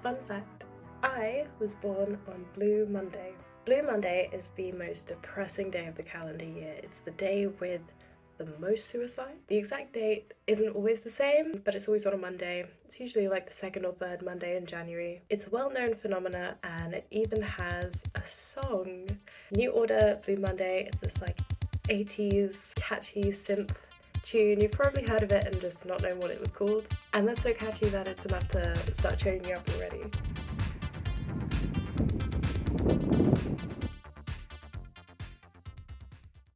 Fun fact, I was born on Blue Monday. Blue Monday is the most depressing day of the calendar year. It's the day with the most suicide. The exact date isn't always the same, but it's always on a Monday. It's usually like the second or third Monday in January. It's a well-known phenomena and it even has a song. New Order, Blue Monday. It's this like 80s catchy synth tune. You've probably heard of it and just not known what it was called. And that's so catchy that it's enough to start cheering you up already.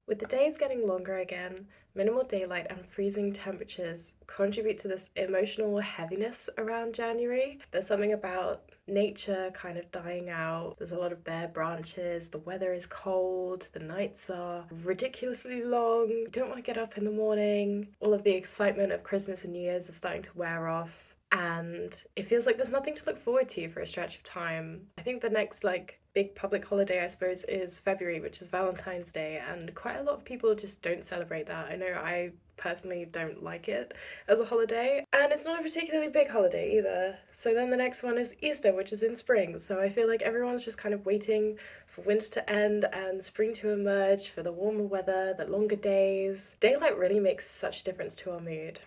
With the days getting longer again, minimal daylight and freezing temperatures contribute to this emotional heaviness around January. There's something about nature kind of dying out. There's a lot of bare branches, the weather is cold, the nights are ridiculously long, you don't want to get up in the morning, all of the excitement of Christmas and New Year's is starting to wear off, and it feels like there's nothing to look forward to for a stretch of time. I think the next big public holiday, I suppose, is February, which is Valentine's Day, and quite a lot of people just don't celebrate that. I know I personally don't like it as a holiday, and it's not a particularly big holiday either. So then the next one is Easter, which is in spring, so I feel like everyone's just kind of waiting for winter to end and spring to emerge, for the warmer weather, the longer days. Daylight really makes such a difference to our mood.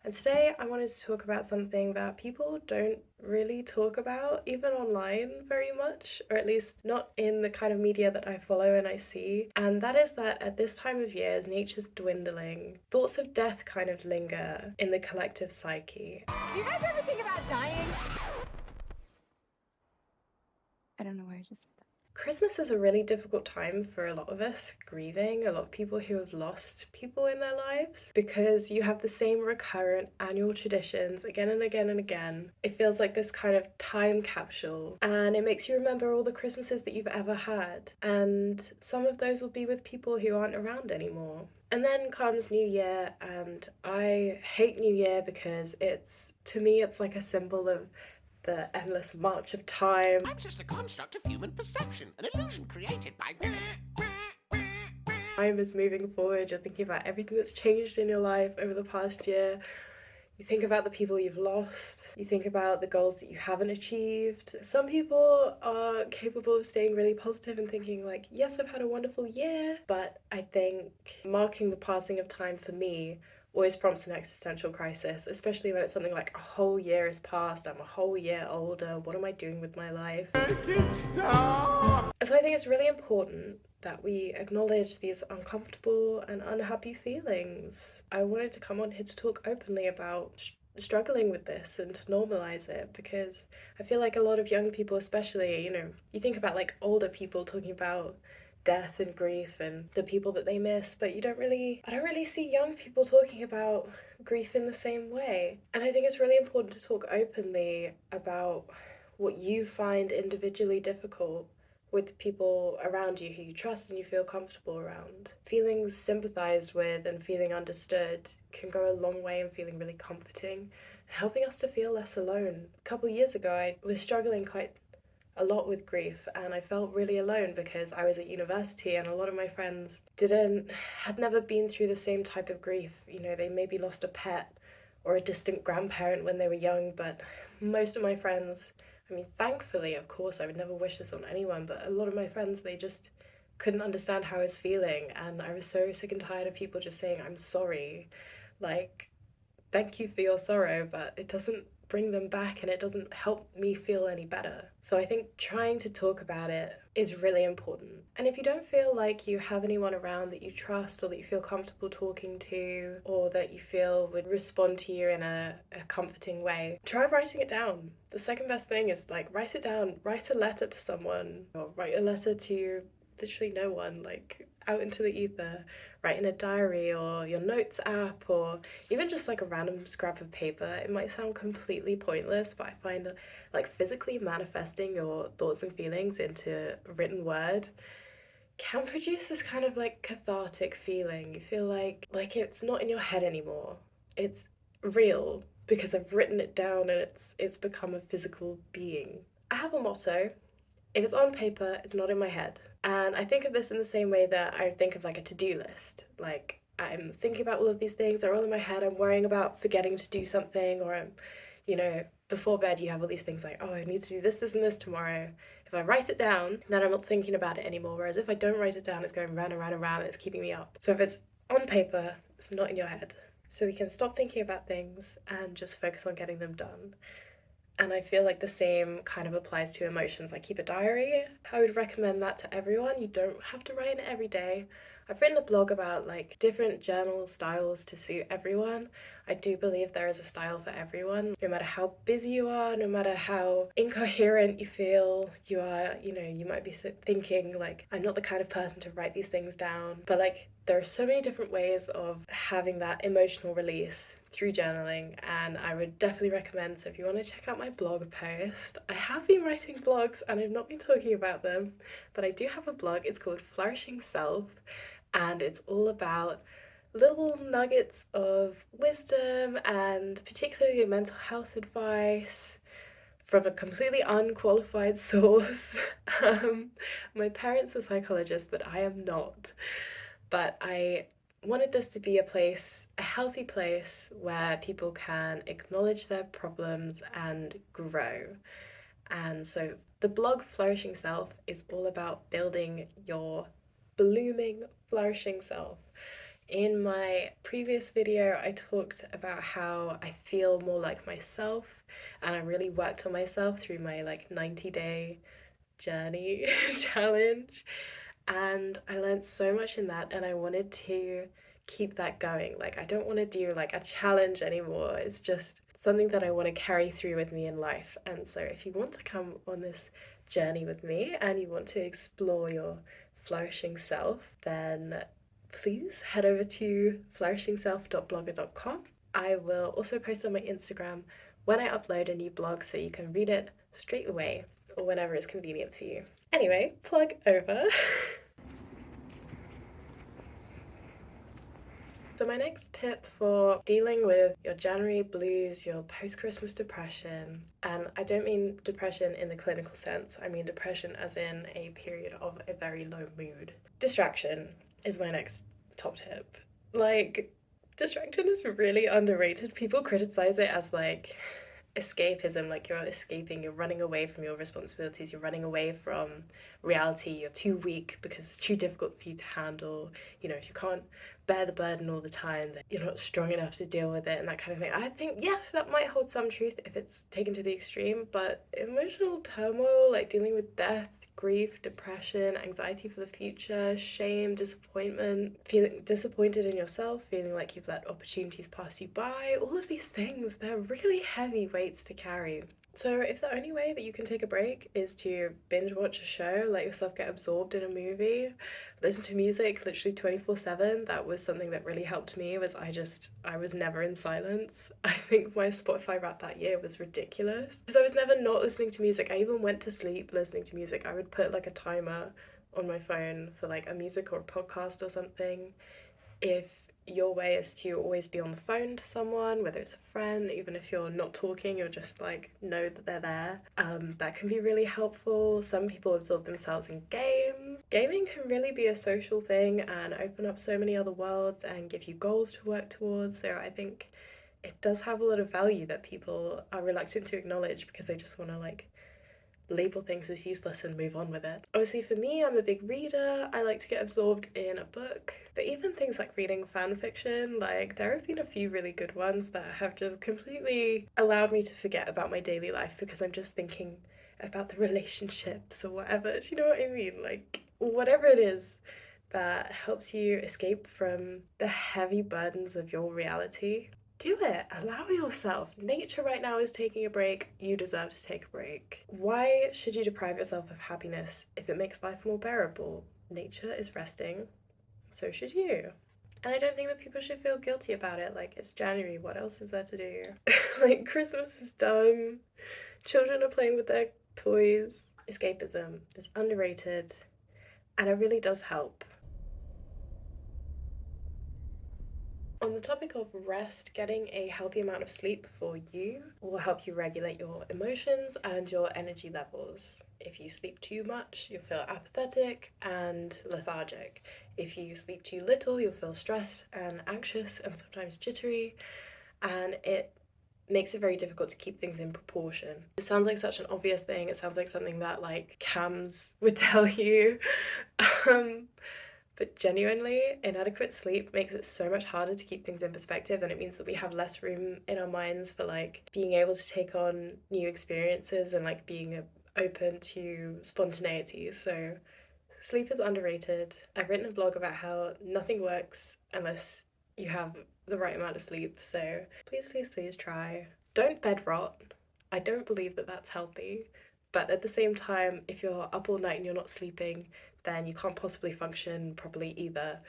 And today I wanted to talk about something that people don't really talk about, even online, very much, or at least not in the kind of media that I follow and I see. And that is that at this time of year, as nature's dwindling, thoughts of death kind of linger in the collective psyche. Do you guys ever think about dying? I don't know why I just said that. Christmas is a really difficult time for a lot of us, grieving, a lot of people who have lost people in their lives, because you have the same recurrent annual traditions again and again and again. It feels like this kind of time capsule, and it makes you remember all the Christmases that you've ever had, and some of those will be with people who aren't around anymore. And then comes New Year, and I hate New Year because to me, it's like a symbol of the endless march of time. I'm just a construct of human perception, an illusion created by... Time is moving forward, you're thinking about everything that's changed in your life over the past year. You think about the people you've lost, you think about the goals that you haven't achieved. Some people are capable of staying really positive and thinking like, yes, I've had a wonderful year, but I think marking the passing of time for me always prompts an existential crisis, especially when it's something like a whole year has passed, I'm a whole year older, what am I doing with my life? Make it stop! So I think it's really important that we acknowledge these uncomfortable and unhappy feelings. I wanted to come on here to talk openly about struggling with this and to normalize it, because I feel like a lot of young people, especially, you think about like older people talking about death and grief and the people that they miss, but I don't really see young people talking about grief in the same way. And I think it's really important to talk openly about what you find individually difficult with people around you who you trust and you feel comfortable around. Feeling sympathized with and feeling understood can go a long way in feeling really comforting and helping us to feel less alone. A couple years ago, I was struggling quite a lot with grief, and I felt really alone because I was at university and a lot of my friends had never been through the same type of grief. They maybe lost a pet or a distant grandparent when they were young, but most of my friends, thankfully, of course, I would never wish this on anyone, but a lot of my friends, they just couldn't understand how I was feeling, and I was so sick and tired of people just saying, I'm sorry. Like, thank you for your sorrow, but it doesn't bring them back and it doesn't help me feel any better. So I think trying to talk about it is really important. And if you don't feel like you have anyone around that you trust or that you feel comfortable talking to, or that you feel would respond to you in a comforting way, try writing it down. The second best thing is write it down, write a letter to someone, or write a letter to literally no one, out into the ether. Write in a diary or your notes app, or even just a random scrap of paper. It might sound completely pointless, but I find physically manifesting your thoughts and feelings into written word can produce this kind of cathartic feeling. You feel like it's not in your head anymore. It's real because I've written it down and it's become a physical being. I have a motto. If it's on paper, it's not in my head. And I think of this in the same way that I think of a to-do list. I'm thinking about all of these things, they're all in my head, I'm worrying about forgetting to do something, or I'm You know, before bed you have all these things like, oh, I need to do this, this, and this tomorrow. If I write it down, then I'm not thinking about it anymore. Whereas if I don't write it down, it's going round and round and round and it's keeping me up. So if it's on paper, it's not in your head. So we can stop thinking about things and just focus on getting them done. And I feel like the same kind of applies to emotions. I keep a diary. I would recommend that to everyone. You don't have to write in it every day. I've written a blog about like different journal styles to suit everyone. I do believe there is a style for everyone. No matter how busy you are, no matter how incoherent you feel, you are, you know, you might be thinking like, I'm not the kind of person to write these things down. But like, there are so many different ways of having that emotional release through journaling, and I would definitely recommend. So if you want to check out my blog post, I have been writing blogs and I've not been talking about them, but I do have a blog. It's called Flourishing Self, and it's all about little nuggets of wisdom and particularly mental health advice from a completely unqualified source. My parents are psychologists, but I am not. But I wanted this to be a place, a healthy place where people can acknowledge their problems and grow. And so the blog Flourishing Self is all about building your blooming, flourishing self. In my previous video, I talked about how I feel more like myself, and I really worked on myself through my like 90-day journey challenge. And I learned so much in that, and I wanted to keep that going. Like, I don't want to do like a challenge anymore. It's just something that I want to carry through with me in life. And so, if you want to come on this journey with me and you want to explore your flourishing self, then please head over to flourishingself.blogger.com. I will also post on my Instagram when I upload a new blog so you can read it straight away or whenever it's convenient for you. Anyway, plug over. So my next tip for dealing with your January blues, your post-Christmas depression, and I don't mean depression in the clinical sense, I mean depression as in a period of a very low mood. Distraction is my next top tip. Like, distraction is really underrated. People criticize it as like escapism, like you're escaping, you're running away from your responsibilities, you're running away from reality, you're too weak because it's too difficult for you to handle. You know, if you can't bear the burden all the time, then you're not strong enough to deal with it and that kind of thing. I think, yes, that might hold some truth if it's taken to the extreme, but emotional turmoil, like dealing with death, grief, depression, anxiety for the future, shame, disappointment, feeling disappointed in yourself, feeling like you've let opportunities pass you by, all of these things, they're really heavy weights to carry. So if the only way that you can take a break is to binge watch a show, let yourself get absorbed in a movie, listen to music literally 24/7, that was something that really helped me. I was never in silence. I think my Spotify rap that year was ridiculous because I was never not listening to music. I even went to sleep listening to music. I would put like a timer on my phone for like a music or a podcast or something. If your way is to always be on the phone to someone, whether it's a friend, even if you're not talking, you're just like know that they're there. That can be really helpful. Some people absorb themselves in games. Gaming can really be a social thing and open up so many other worlds and give you goals to work towards. So I think it does have a lot of value that people are reluctant to acknowledge because they just want to like label things as useless and move on with it. Obviously for me, I'm a big reader. I like to get absorbed in a book. But even things like reading fan fiction, like there have been a few really good ones that have just completely allowed me to forget about my daily life because I'm just thinking about the relationships or whatever. Do you know what I mean? Like whatever it is that helps you escape from the heavy burdens of your reality, do it. Allow yourself. Nature right now is taking a break. You deserve to take a break. Why should you deprive yourself of happiness if it makes life more bearable? Nature is resting. So should you. And I don't think that people should feel guilty about it. Like, it's January. What else is there to do? Like, Christmas is done. Children are playing with their toys. Escapism is underrated. And it really does help. On the topic of rest, getting a healthy amount of sleep for you will help you regulate your emotions and your energy levels. If you sleep too much, you'll feel apathetic and lethargic. If you sleep too little, you'll feel stressed and anxious and sometimes jittery. And it makes it very difficult to keep things in proportion. It sounds like such an obvious thing. It sounds like something that like cams would tell you. um, but genuinely, inadequate sleep makes it so much harder to keep things in perspective, and it means that we have less room in our minds for like being able to take on new experiences and like being open to spontaneity. So sleep is underrated. I've written a blog about how nothing works unless you have the right amount of sleep. So please, please, please try. Don't bed rot. I don't believe that that's healthy. But at the same time, if you're up all night and you're not sleeping, then you can't possibly function properly either.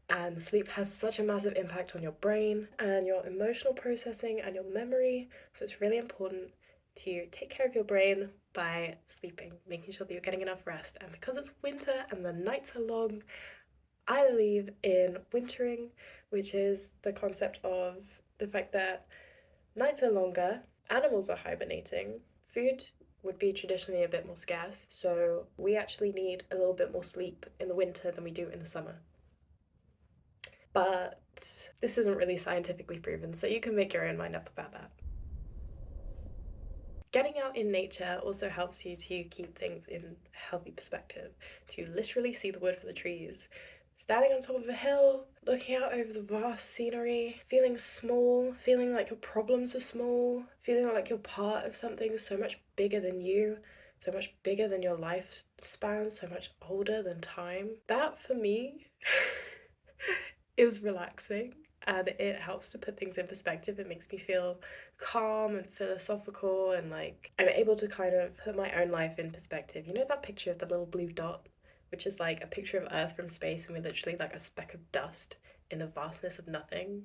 And sleep has such a massive impact on your brain and your emotional processing and your memory. So it's really important to take care of your brain by sleeping, making sure that you're getting enough rest. And because it's winter and the nights are long, I believe in wintering, which is the concept of the fact that nights are longer, animals are hibernating, food would be traditionally a bit more scarce, so we actually need a little bit more sleep in the winter than we do in the summer. But this isn't really scientifically proven, so you can make your own mind up about that. Getting out in nature also helps you to keep things in healthy perspective, to literally see the wood for the trees. Standing on top of a hill, looking out over the vast scenery, feeling small, feeling like your problems are small, feeling like you're part of something so much bigger than you, so much bigger than your lifespan, so much older than time. That for me is relaxing, and it helps to put things in perspective. It makes me feel calm and philosophical, and like I'm able to kind of put my own life in perspective. You know that picture of the little blue dot, which is like a picture of Earth from space, and we're literally like a speck of dust in the vastness of nothing?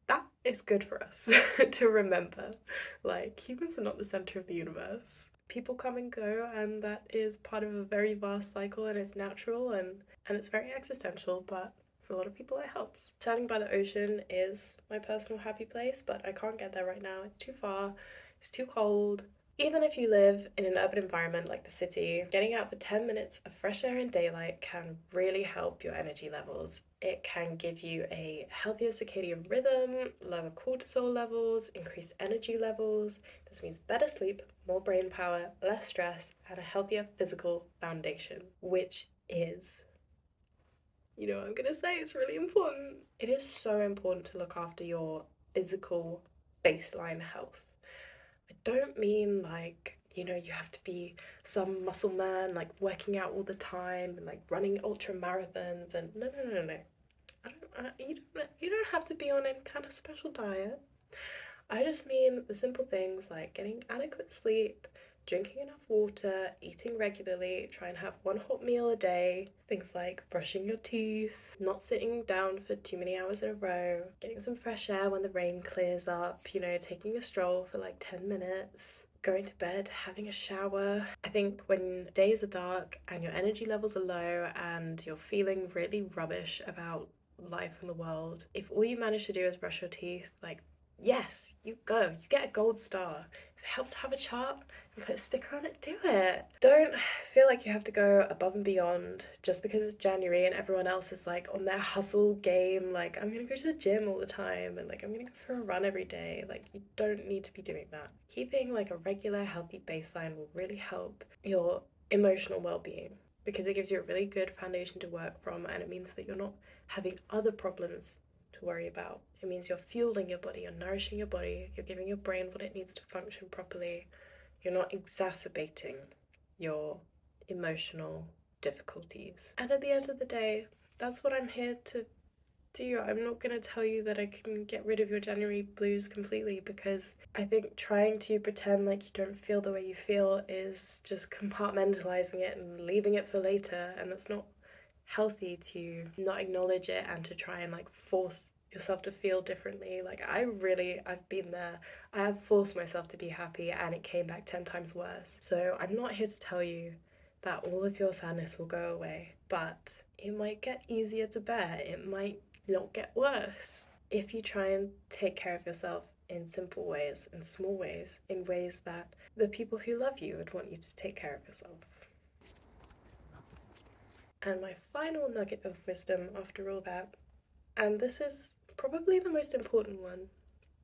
That is good for us to remember. Like, humans are not the center of the universe. People come and go, and that is part of a very vast cycle, and it's natural, and it's very existential, but for a lot of people it helps. Standing by the ocean is my personal happy place, but I can't get there right now. It's too far, it's too cold. Even if you live in an urban environment like the city, getting out for 10 minutes of fresh air and daylight can really help your energy levels. It can give you a healthier circadian rhythm, lower cortisol levels, increased energy levels. This means better sleep, more brain power, less stress, and a healthier physical foundation, which is, you know what I'm gonna say, it's really important. It is so important to look after your physical baseline health. I don't mean like, you know, you have to be some muscle man, like working out all the time and like running ultra marathons and no, no, no, no. You don't have to be on any kind of special diet. I just mean the simple things like getting adequate sleep, drinking enough water, eating regularly, try and have one hot meal a day, things like brushing your teeth, not sitting down for too many hours in a row, getting some fresh air when the rain clears up, you know, taking a stroll for like 10 minutes, going to bed, having a shower. I think when days are dark and your energy levels are low and you're feeling really rubbish about life in the world, if all you manage to do is brush your teeth, like, yes, you go. You get a gold star. If it helps have a chart and put a sticker on it, do it. Don't feel like you have to go above and beyond just because it's January and everyone else is like on their hustle game. Like, I'm gonna go to the gym all the time and like I'm gonna go for a run every day. Like, you don't need to be doing that. Keeping like a regular, healthy baseline will really help your emotional well being because it gives you a really good foundation to work from, and it means that you're not having other problems to worry about. It means you're fueling your body, you're nourishing your body, you're giving your brain what it needs to function properly. You're not exacerbating your emotional difficulties. And at the end of the day, that's what I'm here to do. I'm not going to tell you that I can get rid of your January blues completely, because I think trying to pretend like you don't feel the way you feel is just compartmentalizing it and leaving it for later, and that's not healthy to not acknowledge it and to try and like force yourself to feel differently. Like I've been there. I have forced myself to be happy and it came back 10 times worse. So I'm not here to tell you that all of your sadness will go away, but it might get easier to bear. It might not get worse if you try and take care of yourself in simple ways, in small ways, in ways that the people who love you would want you to take care of yourself. And my final nugget of wisdom after all that, and this is probably the most important one,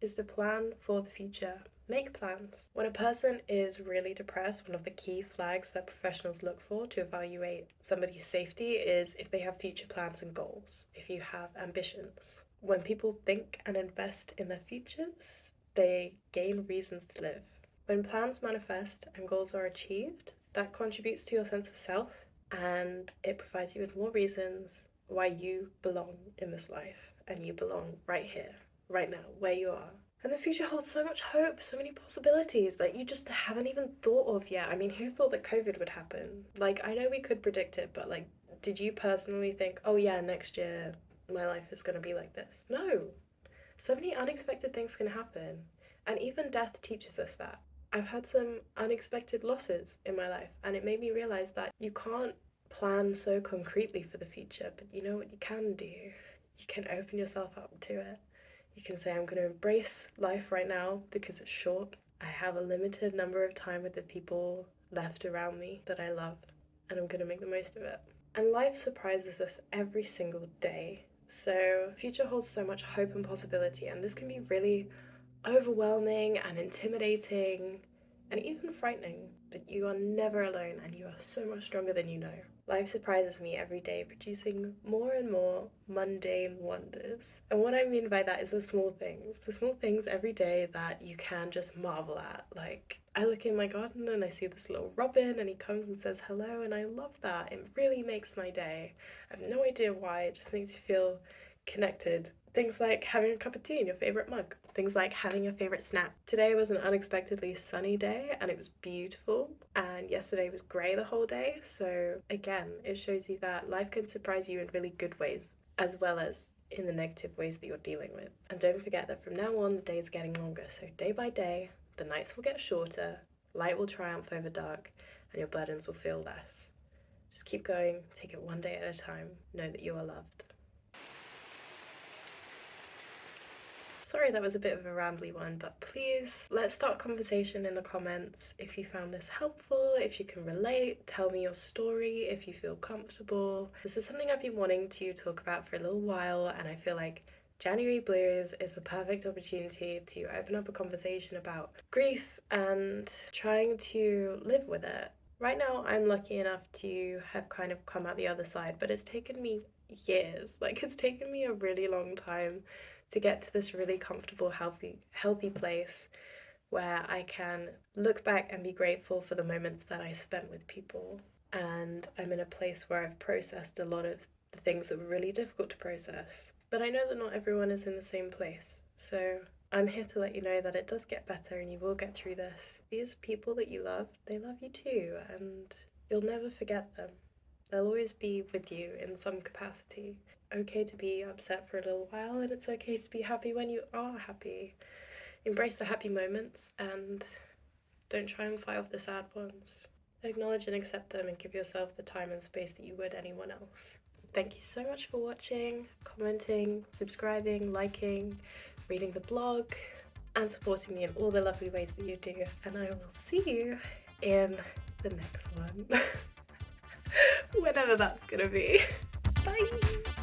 is to plan for the future. Make plans. When a person is really depressed, one of the key flags that professionals look for to evaluate somebody's safety is if they have future plans and goals, if you have ambitions. When people think and invest in their futures, they gain reasons to live. When plans manifest and goals are achieved, that contributes to your sense of self and it provides you with more reasons why you belong in this life and you belong right here, right now, where you are. And the future holds so much hope, so many possibilities that you just haven't even thought of yet. I mean, who thought that COVID would happen? Like, I know we could predict it, but like, did you personally think, oh yeah, next year my life is going to be like this? No. So many unexpected things can happen. And even death teaches us that. I've had some unexpected losses in my life, and it made me realize that you can't plan so concretely for the future, but you know what you can do? You can open yourself up to it. You can say, I'm going to embrace life right now because it's short. I have a limited number of time with the people left around me that I love, and I'm going to make the most of it. And life surprises us every single day. So, future holds so much hope and possibility, and this can be really overwhelming and intimidating and even frightening, but you are never alone and you are so much stronger than you know. Life surprises me every day, producing more and more mundane wonders. And what I mean by that is the small things every day that you can just marvel at. Like, I look in my garden and I see this little robin and he comes and says hello, and I love that. It really makes my day. I have no idea why, it just makes you feel connected. Things like having a cup of tea in your favorite mug. Things like having your favorite snack. Today was an unexpectedly sunny day and it was beautiful. And yesterday was grey the whole day. So again, it shows you that life can surprise you in really good ways, as well as in the negative ways that you're dealing with. And don't forget that from now on, the days are getting longer. So day by day, the nights will get shorter, light will triumph over dark, and your burdens will feel less. Just keep going, take it one day at a time. Know that you are loved. Sorry that was a bit of a rambly one, but please let's start a conversation in the comments if you found this helpful, if you can relate, tell me your story if you feel comfortable. This is something I've been wanting to talk about for a little while, and I feel like January Blues is the perfect opportunity to open up a conversation about grief and trying to live with it. Right now, I'm lucky enough to have kind of come out the other side, but it's taken me years. Like, it's taken me a really long time to get to this really comfortable, healthy place where I can look back and be grateful for the moments that I spent with people. And I'm in a place where I've processed a lot of the things that were really difficult to process. But I know that not everyone is in the same place. So I'm here to let you know that it does get better and you will get through this. These people that you love, they love you too, and you'll never forget them. They'll always be with you in some capacity. Okay to be upset for a little while, and it's okay to be happy when you are happy. Embrace the happy moments and don't try and fight off the sad ones. Acknowledge and accept them and give yourself the time and space that you would anyone else. Thank you so much for watching, commenting, subscribing, liking, reading the blog, and supporting me in all the lovely ways that you do. And I will see you in the next one. Whenever that's gonna be. Bye!